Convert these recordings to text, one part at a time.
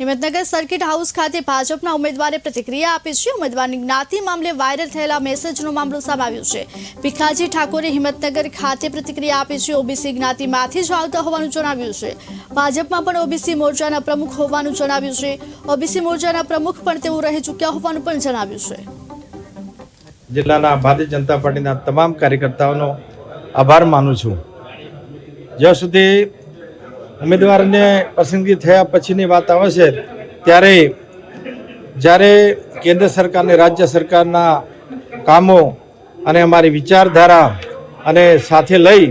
Himmatnagar circuit house ખાતે ભાજપના ઉમેદવારે પ્રતિક્રિયા આપી છે। ઉમેદવારની જ્ઞાતિ મામલે વાયરલ થયેલા મેસેજનો મામલો સામે આવ્યો છે। ભીખાજી ઠાકોરે હિંમતનગર ખાતે પ્રતિક્રિયા આપી છે। ઓબીસી જ્ઞાતિમાંથી જ આવતા હોવાનું જણાવ્યું છે। ભાજપમાં પણ ઓબીસી મોરચાના પ્રમુખ હોવાનું જણાવ્યું છે। ઓબીસી મોરચાના પ્રમુખ પણ તેઓ રહી ચૂક્યા હોવાનું પણ જણાવ્યું છે। જિલ્લાના ભારતીય જનતા પાર્ટીના તમામ કાર્યકર્તાઓનો આભાર માનું છું। જ્યાં સુધી ઉમેદવારને પસંદગી થયા પછીની વાત આવે છે ત્યારે જ્યારે કેન્દ્ર સરકાર અને રાજ્ય સરકારના કામો અને અમારી વિચારધારા અને સાથે લઈ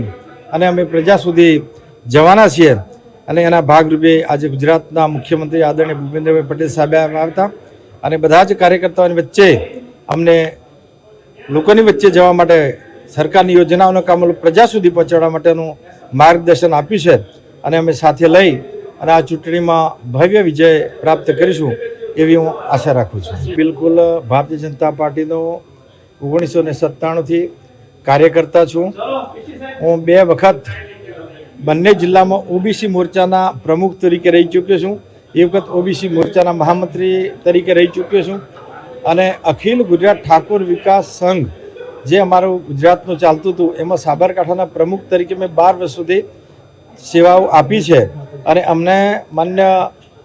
અને અમે પ્રજા સુધી જવાના છીએ અને એના ભાગરૂપે આજે ગુજરાતના મુખ્યમંત્રી આદરણીય ભૂપેન્દ્રભાઈ પટેલ સાહેબ આવ્યા હતા અને બધા જ કાર્યકર્તાઓની વચ્ચે અમને લોકોની વચ્ચે જવા માટે સરકારની યોજનાઓના કામો પ્રજા સુધી પહોંચાડવા માટેનું માર્ગદર્શન આપ્યું છે અને અમે સાથે લઈ અને આ ચૂંટણીમાં ભવ્ય વિજય પ્રાપ્ત કરીશું એવી હું આશા રાખું છું। બિલકુલ ભારતીય જનતા પાર્ટીનો 1997થી કાર્યકર્તા છું। હું 2 વખત બંને જિલ્લામાં ઓબીસી મોરચાના પ્રમુખ તરીકે રહી ચૂક્યો છું। એ વખત ઓબીસી મોરચાના મહામંત્રી તરીકે રહી ચૂક્યો છું અને અખિલ ગુજરાત ઠાકોર વિકાસ સંઘ જે અમારું ગુજરાતનું ચાલતું હતું એમાં સાબરકાંઠાના પ્રમુખ તરીકે મેં 12 વર્ષ સુધી સેવાઓ આપી છે અને અમને માન્ય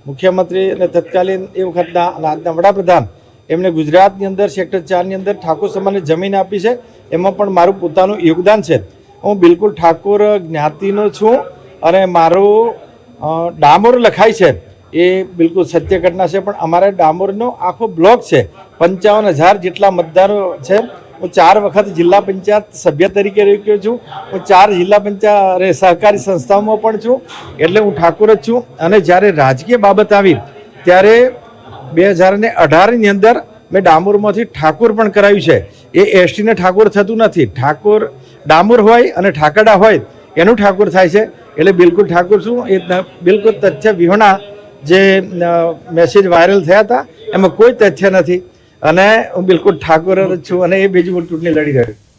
મુખ્યમંત્રી અને તત્કાલીન એ વખતના અને આજના વડાપ્રધાન એમણે ગુજરાતની અંદર સેક્ટર 4ની અંદર ઠાકોર સમાજને જમીન આપી છે। એમાં પણ મારું પોતાનું યોગદાન છે। હું બિલકુલ ઠાકોર જ્ઞાતિનો છું અને મારું ડામોર લખાય છે એ બિલકુલ સત્ય ઘટના છે, પણ અમારા ડામોરનો આખો બ્લોક છે। 55,000 જેટલા મતદારો છે। હું 4 વખત જિલ્લા પંચાયત સભ્ય તરીકે રહી ગયો છું। હું 4 જિલ્લા પંચાયત સહકારી સંસ્થાઓમાં પણ છું, એટલે હું ઠાકોર જ છું। અને જ્યારે રાજકીય બાબત આવી ત્યારે 2018ની અંદર મેં ડામોરમાંથી ઠાકોર પણ કરાવ્યું છે। એ એસટીને ઠાકોર થતું નથી, ઠાકોર ડામોર હોય અને ઠાકરડા હોય એનું ઠાકોર થાય છે, એટલે બિલકુલ ઠાકોર છું। એ બિલકુલ તથ્ય વિહોણા જે મેસેજ વાયરલ થયા હતા એમાં કોઈ તથ્ય નથી અને હું બિલકુલ ઠાકોર જ છું અને એ બીજી ચૂંટણી લડી રહ્યો છું।